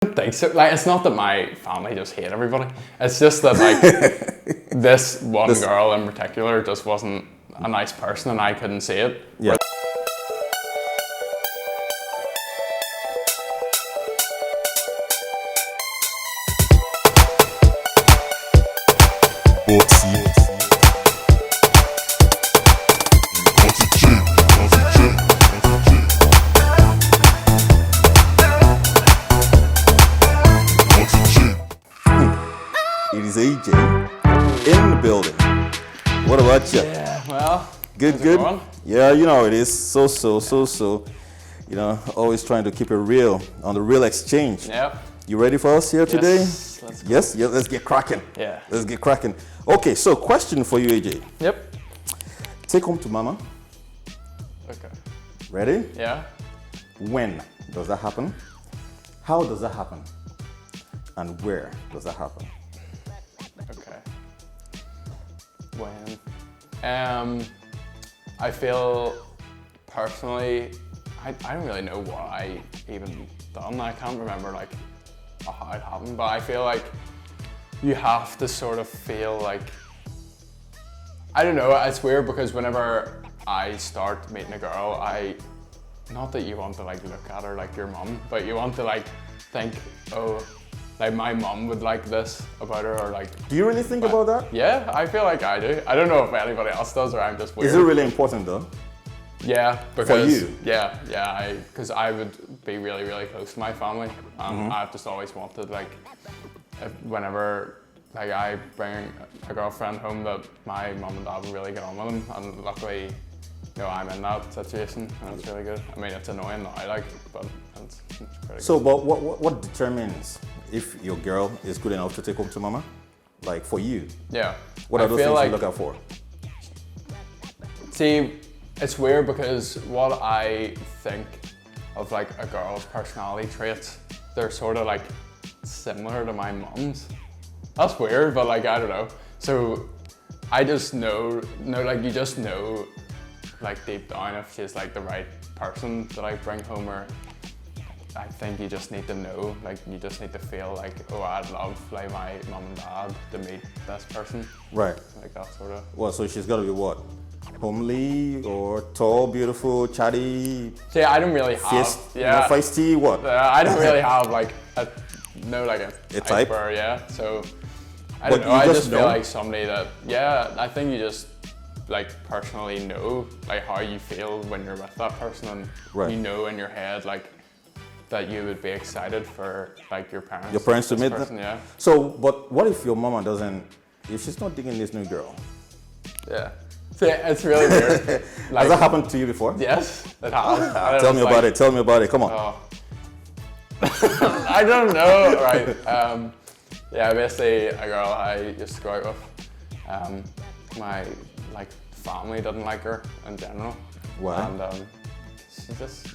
don't think so. Like, it's not that my family just hate everybody. It's just that like this girl in particular just wasn't a nice person, and I couldn't see it. Yeah. It is AJ in the building. What about you? Yeah, well, Good. Yeah, you know how it is. So. You know, always trying to keep it real on the Real Xchange. Yep. You ready for us here today? Let's go. Yes, let's get cracking. Yeah. Let's get cracking. Okay, so question for you, AJ. Yep. Take home to mama. Okay. Ready? Yeah. When does that happen? How does that happen? And where does that happen? Okay. When? I feel personally, I don't really know what I even done. I can't remember like how it happened, but I feel like you have to sort of feel like, I don't know, it's weird because whenever I start meeting a girl, not that you want to like look at her like your mum, but you want to like think, oh, like my mum would like this about her, or like. Do you really think about that? Yeah, I feel like I do. I don't know if anybody else does, or I'm just weird. Is it really important though? Yeah, because For you? Yeah, because I would be really, really close to my family. I've just always wanted like, whenever like I bring a girlfriend home, that my mum and dad would really get on with them, and luckily, you know, I'm in that situation, and it's really good. I mean, it's annoying now, like, but it's pretty good. So, but what determines if your girl is good enough to take home to mama? Like for you? Yeah. What are those things you look out for? See, it's weird because what I think of like a girl's personality traits, they're sort of like similar to my mum's. That's weird, but like, I don't know. So I just know, like you just know like deep down if she's like the right person that I bring home, or I think you just need to know, like you just need to feel like, oh, I'd love like my mum and dad to meet this person. Right. Like that sort of. Well, so she's got to be what? Homely or tall, beautiful, chatty? See, I don't really have. Feisty, what? I don't really have like a type. Or, yeah. So I don't know. I just feel like somebody that, yeah, I think you just like personally know like how you feel when you're with that person, and right. You know in your head like that you would be excited for like your parents. Your parents to meet person, them? Yeah. So, but what if your mama doesn't, if she's not digging this new girl? Yeah. See, it's really weird. Like, has that happened to you before? Yes, it has. Tell me about it. Tell me about it. Come on. Oh. I don't know. Right. Yeah, basically a girl I used to go out with. My like family didn't like her in general. Why? And she just.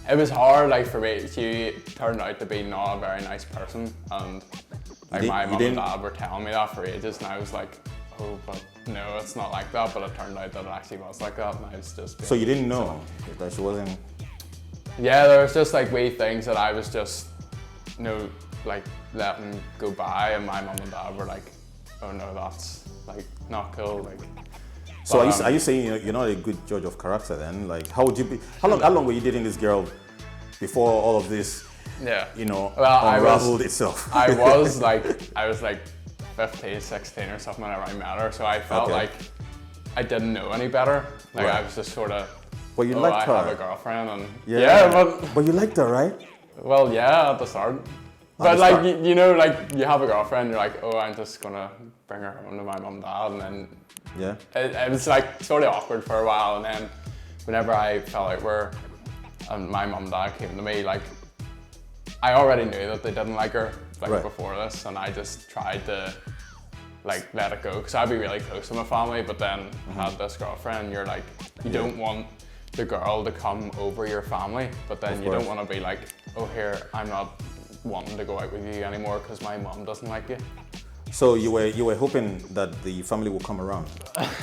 It was hard, like for me. She turned out to be not a very nice person, and like my mum and dad were telling me that for ages, and I was like, oh, but no, it's not like that. But it turned out that it actually was like that, and I was just. So you didn't know that she wasn't. Yeah, there was just like wee things that I was just, you know, like letting go by, and my mum and dad were like, oh no, that's like not cool, like. So are you saying you're not a good judge of character then? Like, how would you be? How long were you dating this girl before all of this? Yeah. You know, well, unraveled itself. I was like 15, 16 or something whenever I met her, so I felt like I didn't know any better. Like I was just sort of. But you liked her. I have a girlfriend, and but you liked her, right? Well, yeah, at the start. But like you know, like you have a girlfriend, you're like, oh, I'm just gonna bring her home to my mum and dad, and then. Yeah. It was like sort of awkward for a while, and then whenever I fell out with her and my mum and dad came to me, like I already knew that they didn't like her before this, and I just tried to like let it go, because I'd be really close to my family, but then I had this girlfriend, you're like, you don't want the girl to come over your family, but then you don't want to be like, oh here, I'm not wanting to go out with you anymore because my mum doesn't like you. So you were hoping that the family will come around.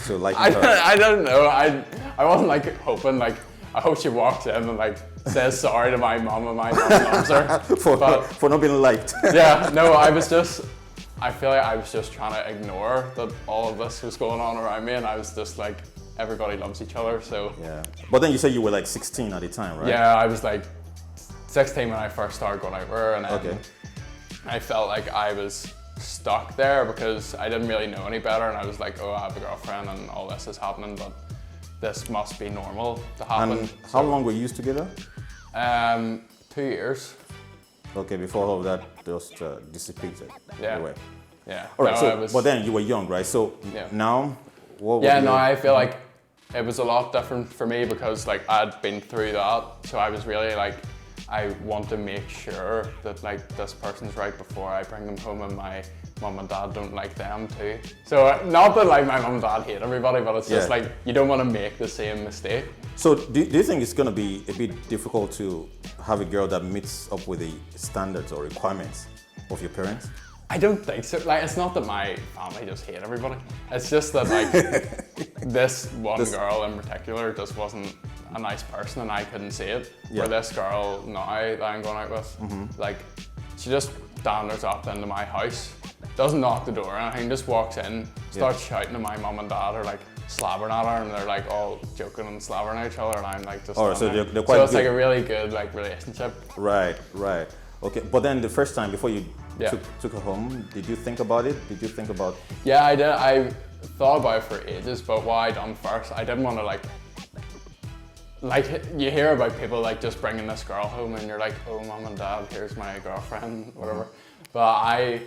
So like I don't know. I wasn't like hoping, like I hope she walks in and like says sorry to my mom and my mom loves her. for not being liked. Yeah, no, I feel like I was just trying to ignore that all of this was going on around me, and I was just like, everybody loves each other, so. Yeah. But then you said you were like 16 at the time, right? Yeah, I was like 16 when I first started going out with her, and then I felt like I was stuck there because I didn't really know any better, and I was like, oh, I have a girlfriend and all this is happening, but this must be normal to happen. And how long were you together? 2 years. Okay, before all of that just dissipated. Yeah. Anyway. Yeah. All right, No, but then you were young, right? So now, what yeah, no, I feel like it was a lot different for me because like I'd been through that, so I was really like, I want to make sure that like this person's right before I bring them home, and my mum and dad don't like them too. So not that like my mum and dad hate everybody, but it's just like you don't want to make the same mistake. So do you think it's going to be a bit difficult to have a girl that meets up with the standards or requirements of your parents? I don't think so. Like, it's not that my family just hate everybody. It's just that like this girl in particular just wasn't a nice person, and I couldn't see it. Where this girl now that I'm going out with, like, she just danders up into my house, doesn't knock the door or anything, just walks in, starts shouting at my mum and dad, or like slabbering at her, and they're like all joking and slabbering at each other, and I'm like just. Oh, so they're quite so it's good. like a really good like relationship. Right. Okay, but then the first time before you took her home, did you think about it? Did you think about? Yeah, I did. I thought about it for ages, but what I done first, I didn't want to like you hear about people like just bringing this girl home, and you're like, oh, mom and dad, here's my girlfriend, whatever. But I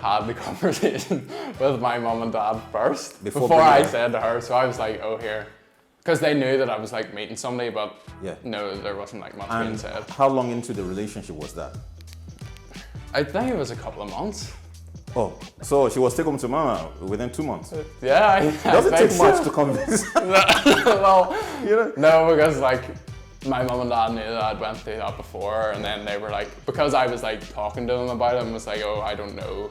had the conversation with my mom and dad first before I said to her. So I was like, oh, here. Because they knew that I was like meeting somebody, but no, there wasn't like much being said. How long into the relationship was that? I think it was a couple of months. Oh, so she was taken home to mama within 2 months? Yeah, It doesn't take much to convince. Well, no, because like my mom and dad knew that I'd went through that before, and then they were like, because I was like talking to them about it, and was like, oh, I don't know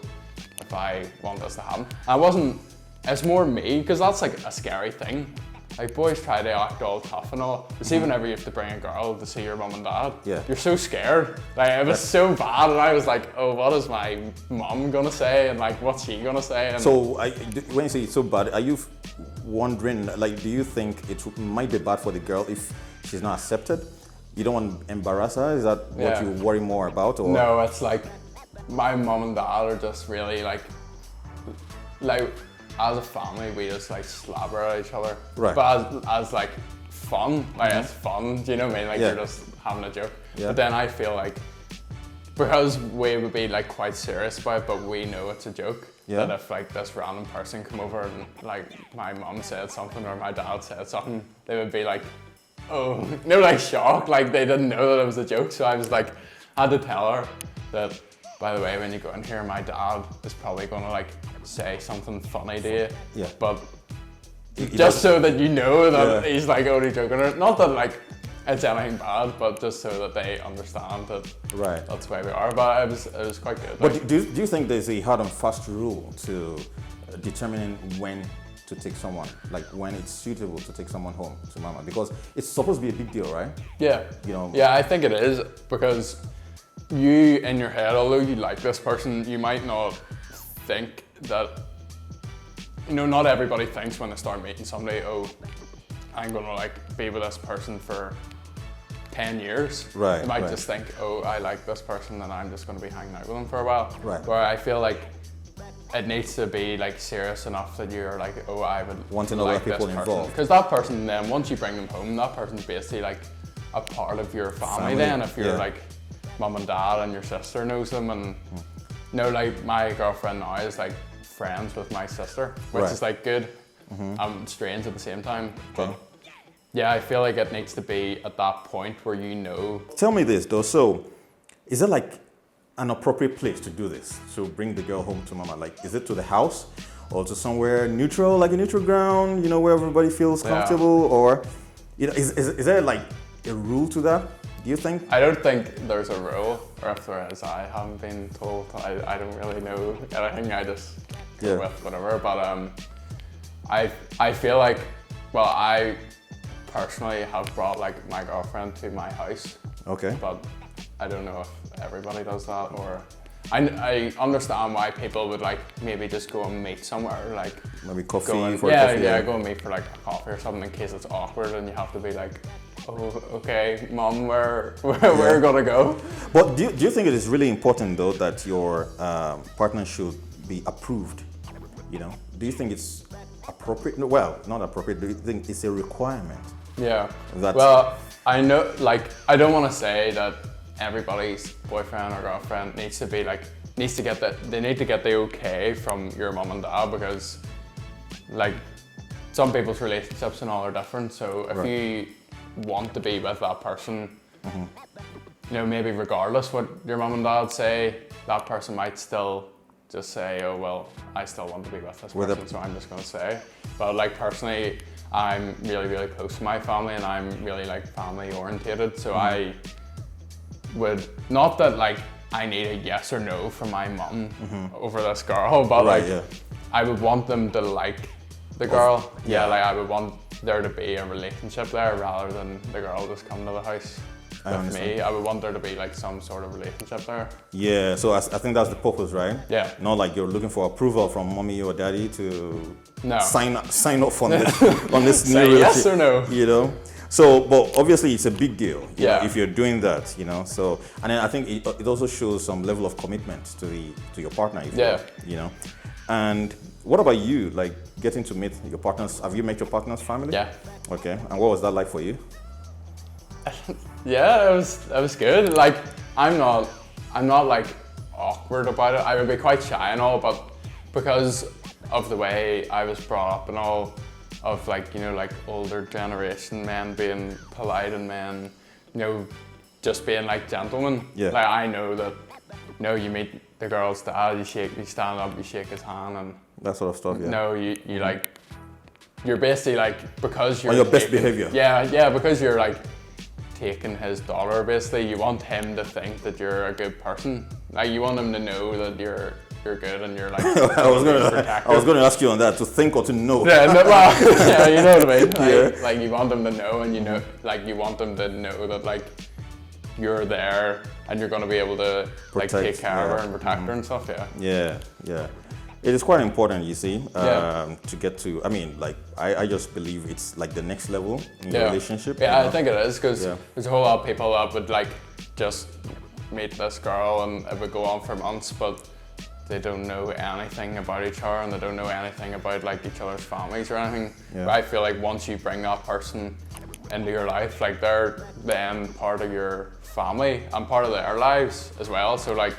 if I want this to happen. It's more me, because that's like a scary thing. Like, boys try to act all tough and all, but see, whenever you have to bring a girl to see your mum and dad, you're so scared. Like, it was so bad, and I was like, oh, what is my mum gonna say, and like, what's she gonna say? And so, when you say it's so bad, are you wondering, like, do you think it might be bad for the girl if she's not accepted? You don't want to embarrass her? Is that what you worry more about? Or? No, it's like, my mum and dad are just really like as a family, we just like slobber at each other. Right. But as like fun, like it's fun, do you know what I mean? Like you're just having a joke. Yeah. But then I feel like, because we would be like quite serious about it, but we know it's a joke. That if like this random person come over and like my mum said something or my dad said something, they would be like, oh, like shocked, like they didn't know that it was a joke. So I was like, I had to tell her that, by the way, when you go in here, my dad is probably gonna like say something funny to you. Yeah. But just so that you know that he's like only joking. Not that like it's anything bad, but just so that they understand that that's where we are. But it was quite good. But do you think there's a hard and fast rule to determining when to take someone, like when it's suitable to take someone home to mama? Because it's supposed to be a big deal, right? Yeah. Yeah, I think it is, because you in your head, although you like this person, you might not think that, not everybody thinks when they start meeting somebody, oh, I'm gonna like be with this person for 10 years. Right. You might just think, oh, I like this person and I'm just gonna be hanging out with them for a while. Right. Where I feel like it needs to be like serious enough that you're like, oh, I would want to know like people involved. Because that person then, once you bring them home, that person's basically like a part of your family. Then if you're like mum and dad and your sister knows them, and like my girlfriend now is like friends with my sister, which is like good and strange at the same time. But yeah, I feel like it needs to be at that point where Tell me this though, so is it like an appropriate place to do this, to bring the girl home to mama? Like, is it to the house or to somewhere neutral, like a neutral ground, where everybody feels comfortable? Or, is there like a rule to that? Do you think? I don't think there's a rule, or if there is, I haven't been told. I don't really know anything. I just go with whatever. But I feel like, well, I personally have brought like my girlfriend to my house, Okay. but I don't know if everybody does that, or I understand why people would like maybe just go and meet somewhere, like Maybe coffee go and, for yeah, coffee. yeah, go and meet for like a coffee or something in case it's awkward and you have to be like, oh, okay, mom, where we're gonna go. But do you think it is really important though that your partner should be approved? You know, do you think it's appropriate? No, well, not appropriate. Do you think it's a requirement? Yeah. That's- Well, I know, like, I don't want to say that everybody's boyfriend or girlfriend needs to be like, needs to get they need to get the okay from your mom and dad, because like some people's relationships and all are different. So if you want to be with that person, you know, maybe regardless what your mom and dad say, that person might still just say, oh, well, I still want to be with this person, so I'm just going to say. But like personally, I'm really, really close to my family and I'm really like family orientated. So I would, not that like I need a yes or no from my mum over this girl, but I would want them to like the girl. Yeah, like I would want there to be a relationship there rather than the girl just come to the house with me. I would want there to be like some sort of relationship there. Yeah, so I think that's the purpose, right? Yeah. Not like you're looking for approval from mommy or daddy to sign off on this on this new relationship. Yes or no? You know. So, but obviously it's a big deal, you know, Yeah. if you're doing that, you know. So, and then I think it also shows some level of commitment to your partner, if you know. And what about you? Like getting to meet your partners? Have you met your partner's family? Yeah. Okay. And what was that like for you? Yeah, it was good. Like I'm not like awkward about it. I would be quite shy and all, but because of the way I was brought up and all, of like, you know, like older generation men being polite and men, you know, just being like gentlemen. Yeah. Like I know that, you know, you meet the girl's dad, you stand up, you shake his hand, and That sort of stuff, yeah. no, you like, you're basically like, because you're on your best behavior. Yeah, because you're like taking his daughter, basically, you want him to think that you're a good person. Like you want him to know that you're good and you're like I was gonna ask you on that, to think or to know. Yeah, well, yeah, you know what I mean. Like you want them to know, and you know, like you want them to know that like you're there and you're gonna be able to like take care of her and protect her and stuff. Yeah. Yeah. It is quite important, you see, to get to. I mean, like I just believe it's like the next level in your relationship. Yeah, you know? I think it is, because there's a whole lot of people that would like just meet this girl and it would go on for months, but they don't know anything about each other and they don't know anything about like each other's families or anything. Yeah. But I feel like once you bring that person into your life, like they're then part of your family and part of their lives as well. So like,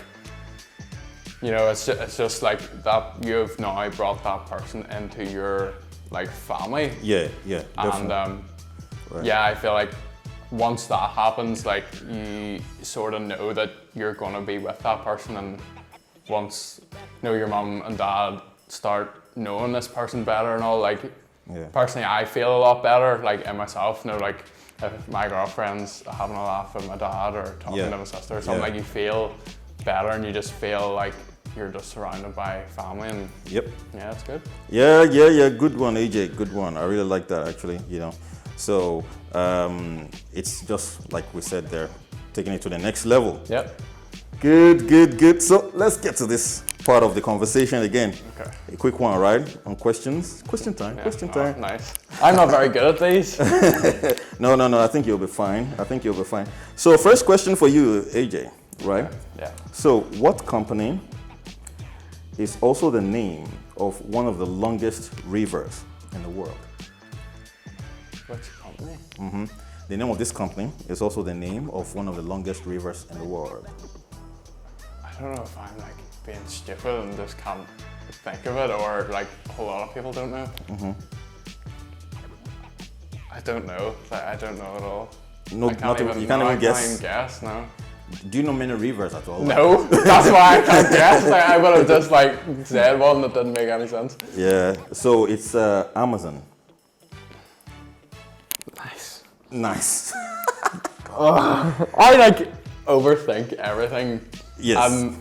you know, it's just like that you've now brought that person into your like family. Yeah, And yeah, I feel like once that happens, like you sort of know that you're gonna be with that person, and once you know your mum and dad start knowing this person better and all, like personally I feel a lot better like in myself, you know, like if my girlfriend's having a laugh with my dad or talking to my sister or something, like you feel better and you just feel like you're just surrounded by family, and yeah, it's good. Yeah, good one, AJ, good one. I really like that actually, you know. So it's just like we said there, taking it to the next level. Yep. Good. So let's get to this part of the conversation again. Okay. A quick one, right? On questions. Question time. Nice. I'm not very good at these. No. I think you'll be fine. So first question for you, AJ, right? Yeah. So what company is also the name of one of the longest rivers in the world? Which company? The name of this company is also the name of one of the longest rivers in the world. I don't know if I'm like being stupid and just can't think of it, or like a whole lot of people don't know. I don't know. I don't know at all. No, you can't even guess. Guess. No. Do you know many rivers at all? No, that's why I can't guess. I would have just like said one that didn't make any sense. Yeah. So it's Amazon. Nice. I like overthink everything. Yes.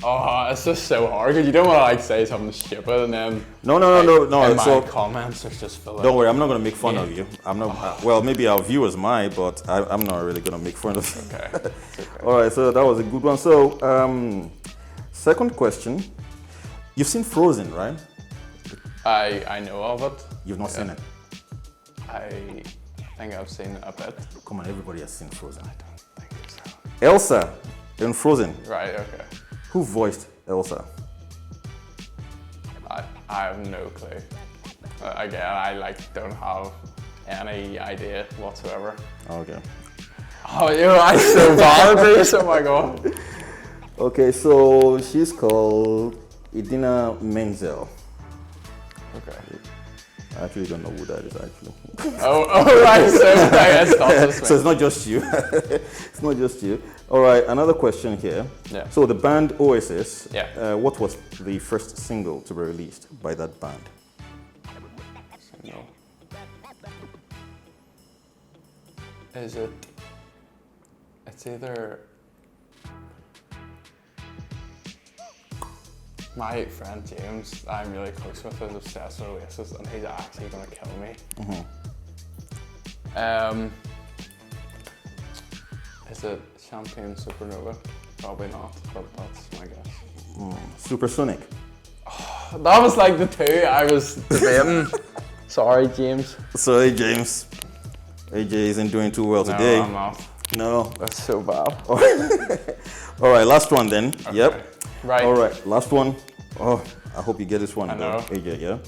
Oh, it's just so hard because you don't want to like say something stupid and then No. in my So comments it's just full don't of. worry, I'm not gonna make fun of you. I'm not. Well, maybe our viewers might, but I'm not really gonna make fun of you. Okay. It's okay. All right, so that was a good one. So, second question. You've seen Frozen, right? I know of it. You've not seen it. I think I've seen a bit. Come on, everybody has seen Frozen. I don't think so. Elsa in Frozen. Right. Okay. Who voiced Elsa? I have no clue. Again, I like don't have any idea whatsoever. Okay. Oh, you're right, so bad at this. Oh my god. Okay, so she's called Idina Menzel. Okay. I actually don't know who that is actually. Oh right, so it's not just me. So it's not just you. It's not just you. All right, another question here. Yeah. So the band Oasis, Yeah. what was the first single to be released by that band? No. Is it? It's either. My friend James, I'm really close with, is obsessed with Oasis, and he's actually gonna kill me. Is it Champagne Supernova? Probably not, but that's my guess. Supersonic. That was like the two I was debating. Sorry, James. Sorry, James. AJ isn't doing too well today. No, I'm not. No. That's so bad. All right, last one then. Okay. Yep. Right. All right, last one. Oh, I hope you get this one, I know. AJ. Yeah.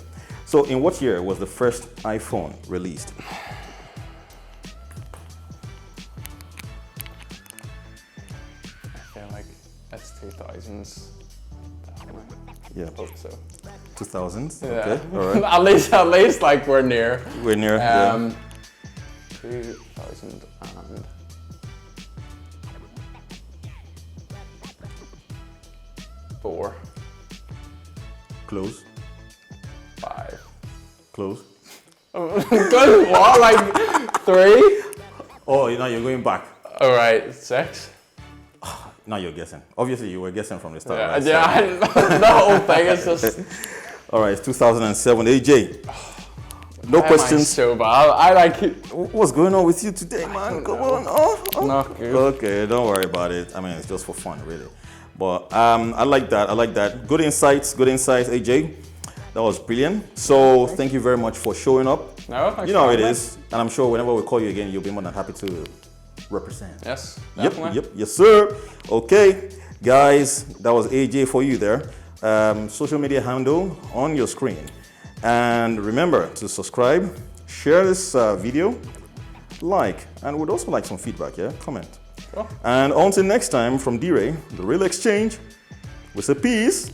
So, in what year was the first iPhone released? I feel like it's 2000s. Definitely. Yeah. Hope so. 2000s. Yeah. Okay. All right. at least like we're near. We're near. Yeah. 2004. Close. 5. Close. Good. What? Like 3? Oh, now you're going back. All right. 6. Now you're guessing. Obviously, you were guessing from the start. Yeah. Right? Yeah. The whole thing is just. All right, it's 2007. AJ. No questions. So bad. I like it. What's going on with you today, man? Come on. Oh. Not good. Okay, don't worry about it. I mean, it's just for fun, really. But I like that. Good insights, AJ. That was brilliant. So thank you very much for showing up. No, thanks. You know how it is. And I'm sure whenever we call you again, you'll be more than happy to represent. Yes, definitely. Yep, yes sir. Okay, guys, that was AJ for you there. Social media handle on your screen. And remember to subscribe, share this video, like, and we'd also like some feedback, yeah? Comment. Sure. And until next time, from DeeRay, the Real Exchange, we say peace.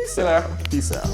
See you later. Peace out.